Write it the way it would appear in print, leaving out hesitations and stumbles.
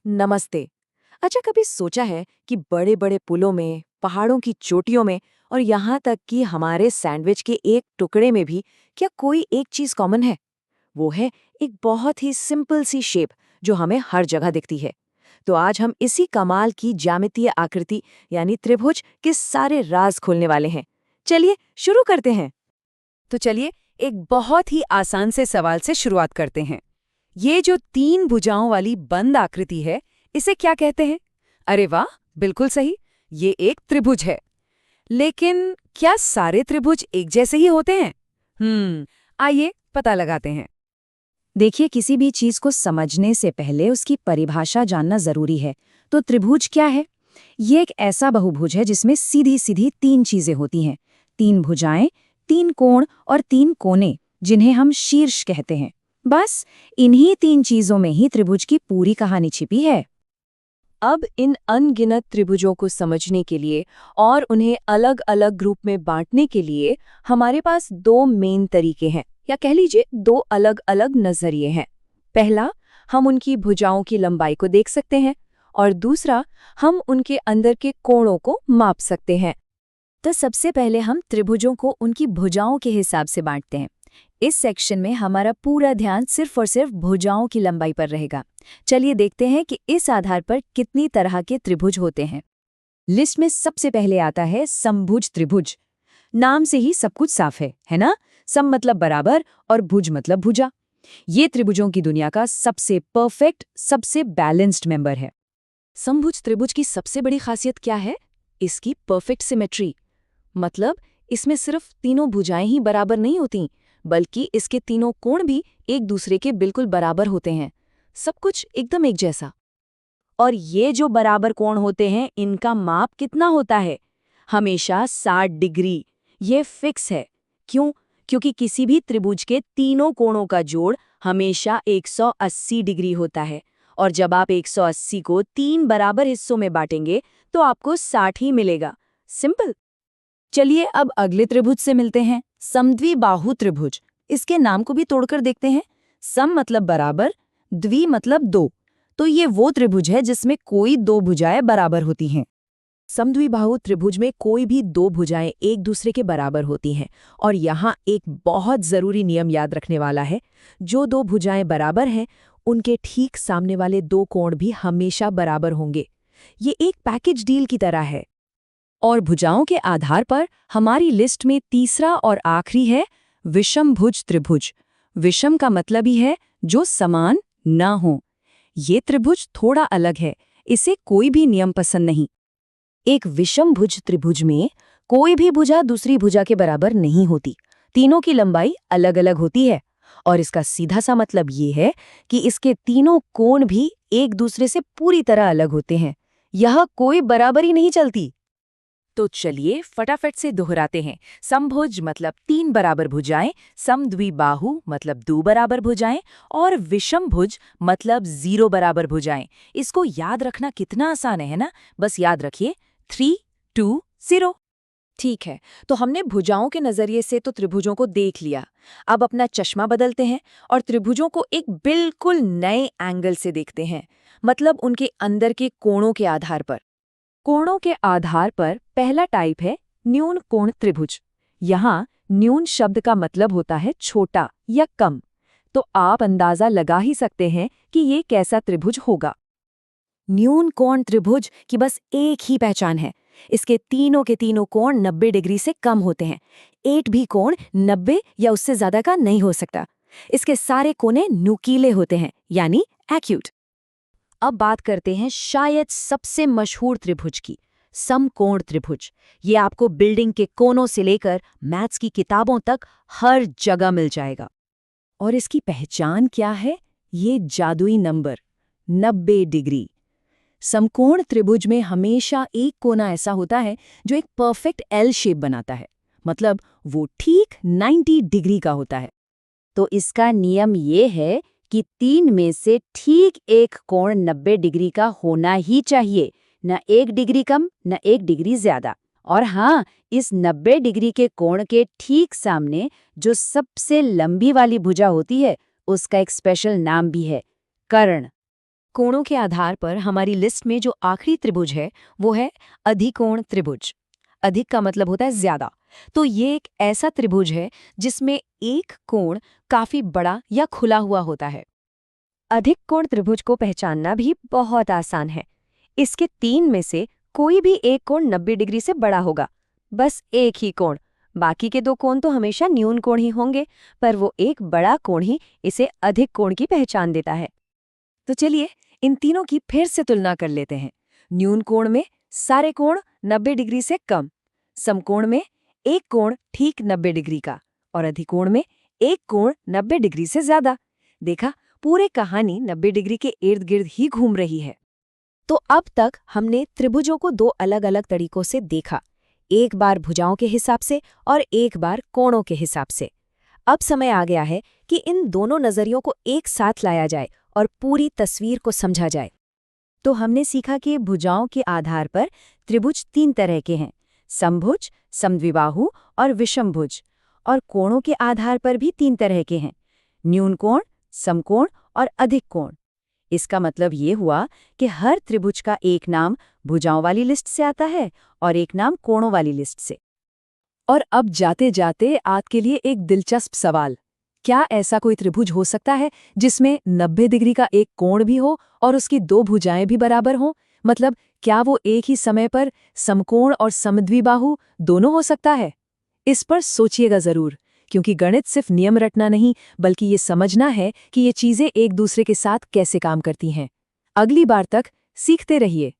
नमस्ते। अच्छा, कभी सोचा है कि बड़े बड़े पुलों में, पहाड़ों की चोटियों में और यहाँ तक कि हमारे सैंडविच के एक टुकड़े में भी क्या कोई एक चीज कॉमन है? वो है एक बहुत ही सिंपल सी शेप जो हमें हर जगह दिखती है। तो आज हम इसी कमाल की ज्यामितीय आकृति यानी त्रिभुज के सारे राज खोलने वाले हैं। चलिए शुरू करते हैं। तो चलिए एक बहुत ही आसान से सवाल से शुरुआत करते हैं। ये जो तीन भुजाओं वाली बंद आकृति है, इसे क्या कहते हैं? अरे वाह, बिल्कुल सही, ये एक त्रिभुज है। लेकिन क्या सारे त्रिभुज एक जैसे ही होते हैं? आइए पता लगाते हैं। देखिए, किसी भी चीज को समझने से पहले उसकी परिभाषा जानना जरूरी है। तो त्रिभुज क्या है? ये एक ऐसा बहुभुज है जिसमें सीधी सीधी तीन चीजें होती हैं। तीन भुजाएं, तीन कोण और तीन कोने, जिन्हें हम शीर्ष कहते हैं। बस इन्हीं तीन चीजों में ही त्रिभुज की पूरी कहानी छिपी है। अब इन अनगिनत त्रिभुजों को समझने के लिए और उन्हें अलग अलग ग्रुप में बांटने के लिए हमारे पास दो मेन तरीके हैं, या कह लीजिए दो अलग अलग नजरिए हैं। पहला, हम उनकी भुजाओं की लंबाई को देख सकते हैं और दूसरा, हम उनके अंदर के कोणों को माप सकते हैं। तो सबसे पहले हम त्रिभुजों को उनकी भुजाओं के हिसाब से बांटते हैं। इस सेक्शन में हमारा पूरा ध्यान सिर्फ और सिर्फ भुजाओं की लंबाई पर रहेगा। चलिए देखते हैं कि इस आधार पर कितनी तरह के त्रिभुज होते हैं। लिस्ट में सबसे पहले आता है समभुज त्रिभुज। नाम से ही सब कुछ साफ है ना? सम मतलब बराबर और भुज मतलब भुजा। ये त्रिभुजों की दुनिया का सबसे परफेक्ट, सबसे बैलेंस्ड मेंबर है। समभुज त्रिभुज की सबसे बड़ी खासियत क्या है? इसकी परफेक्ट सिमेट्री। मतलब इसमें सिर्फ तीनों भुजाएं ही बराबर नहीं होती, बल्कि इसके तीनों कोण भी एक दूसरे के बिल्कुल बराबर होते हैं। सब कुछ एकदम एक जैसा। और ये जो बराबर कोण होते हैं, इनका माप कितना होता है? हमेशा 60 डिग्री। ये फिक्स है। क्यों? क्योंकि किसी भी त्रिभुज के तीनों कोणों का जोड़ हमेशा 180 डिग्री होता है। और जब आप 180 को तीन बराबर हिस्सों में बांटेंगे तो आपको 60 ही मिलेगा। सिंपल। चलिए अब अगले त्रिभुज से मिलते हैं, समद्विबाहु त्रिभुज। इसके नाम को भी तोड़कर देखते हैं। सम मतलब बराबर, द्वि मतलब दो। तो ये वो त्रिभुज है जिसमें कोई दो भुजाएं बराबर होती हैं। समद्विबाहु त्रिभुज में कोई भी दो भुजाएं एक दूसरे के बराबर होती हैं। और यहाँ एक बहुत जरूरी नियम याद रखने वाला है। जो दो भुजाएं बराबर हैं, उनके ठीक सामने वाले दो कोण भी हमेशा बराबर होंगे। ये एक पैकेज डील की तरह है। और भुजाओं के आधार पर हमारी लिस्ट में तीसरा और आखिरी है विषमभुज त्रिभुज। विषम का मतलब ही है जो समान न हो। ये त्रिभुज थोड़ा अलग है, इसे कोई भी नियम पसंद नहीं। एक विषमभुज त्रिभुज में कोई भी भुजा दूसरी भुजा के बराबर नहीं होती। तीनों की लंबाई अलग अलग होती है। और इसका सीधा सा मतलब ये है कि इसके तीनों कोण भी एक दूसरे से पूरी तरह अलग होते हैं। यह कोई बराबरी नहीं चलती। तो चलिए फटाफट से दोहराते हैं। समभुज मतलब तीन बराबर भुजाएं, समद्विबाहु मतलब दो बराबर भुजाएं और विषमभुज मतलब 0 बराबर भुजाएं। इसको याद रखना कितना आसान है ना? बस याद रखिए 3, 2, 0। ठीक है, तो हमने भुजाओं के नजरिए से तो त्रिभुजों को देख लिया। अब अपना चश्मा बदलते हैं और त्रिभुजों को एक बिल्कुल नए एंगल से देखते हैं, मतलब उनके अंदर के कोणों के आधार पर। कोणों के आधार पर पहला टाइप है न्यून कोण त्रिभुज। यहाँ न्यून शब्द का मतलब होता है छोटा या कम। तो आप अंदाजा लगा ही सकते हैं कि ये कैसा त्रिभुज होगा। न्यून कोण त्रिभुज की बस एक ही पहचान है। इसके तीनों के तीनों कोण 90 डिग्री से कम होते हैं। एक भी कोण 90 या उससे ज्यादा का नहीं हो सकता। इसके सारे कोने नुकीले होते हैं, यानी एक्यूट। अब बात करते हैं शायद सबसे मशहूर त्रिभुज की, समकोण त्रिभुज। ये आपको बिल्डिंग के कोनों से लेकर मैथ्स की किताबों तक हर जगह मिल जाएगा। और इसकी पहचान क्या है? ये जादुई नंबर 90 डिग्री। समकोण त्रिभुज में हमेशा एक कोना ऐसा होता है जो एक परफेक्ट एल शेप बनाता है, मतलब वो ठीक 90 डिग्री का होता है। तो इसका नियम ये है कि तीन में से ठीक एक कोण 90 डिग्री का होना ही चाहिए, न 1 डिग्री कम न 1 डिग्री ज्यादा। और हाँ, इस 90 डिग्री के कोण के ठीक सामने जो सबसे लंबी वाली भुजा होती है, उसका एक स्पेशल नाम भी है, कर्ण। कोणों के आधार पर हमारी लिस्ट में जो आखिरी त्रिभुज है वो है अधिकोण त्रिभुज। अधिक का मतलब होता है ज्यादा। तो ये एक ऐसा त्रिभुज है जिसमें एक कोण काफी बड़ा या खुला हुआ होता है। अधिक कोण त्रिभुज को पहचानना भी बहुत आसान है। इसके 3 में से कोई भी एक कोण 90 डिग्री से बड़ा होगा। बस एक ही कोण, बाकी के 2 कोण तो हमेशा न्यून कोण ही होंगे, पर वो एक बड़ा कोण ही इसे अधिक कोण की पहचान देता है। तो चलिए इन तीनों की फिर से तुलना कर लेते हैं। न्यून कोण में सारे कोण 90 डिग्री से कम, समकोण में एक कोण ठीक 90 डिग्री का और अधिकोण में एक कोण 90 डिग्री से ज्यादा। देखा, पूरी कहानी 90 डिग्री के इर्द गिर्द ही घूम रही है। तो अब तक हमने त्रिभुजों को 2 अलग-अलग तरीकों से देखा, एक बार भुजाओं के हिसाब से और एक बार कोणों के हिसाब से। अब समय आ गया है कि इन दोनों नजरियों को एक साथ लाया जाए और पूरी तस्वीर को समझा जाए। तो हमने सीखा कि भुजाओं के आधार पर त्रिभुज 3 तरह के हैं, समभुज, समद्विबाहु और विषमभुज। और कोणों के आधार पर भी 3 तरह के हैं, न्यून कोण, समकोण और अधिक कोण। इसका मतलब ये हुआ कि हर त्रिभुज का एक नाम भुजाओं वाली लिस्ट से आता है और एक नाम कोणों वाली लिस्ट से। और अब जाते जाते आपके लिए एक दिलचस्प सवाल, क्या ऐसा कोई त्रिभुज हो सकता है जिसमें 90 डिग्री का एक कोण भी हो और उसकी 2 भुजाएं भी बराबर हों? मतलब क्या वो एक ही समय पर समकोण और समद्विबाहु दोनों हो सकता है? इस पर सोचिएगा जरूर, क्योंकि गणित सिर्फ नियम रटना नहीं बल्कि ये समझना है कि ये चीजें एक दूसरे के साथ कैसे काम करती हैं। अगली बार तक सीखते रहिए।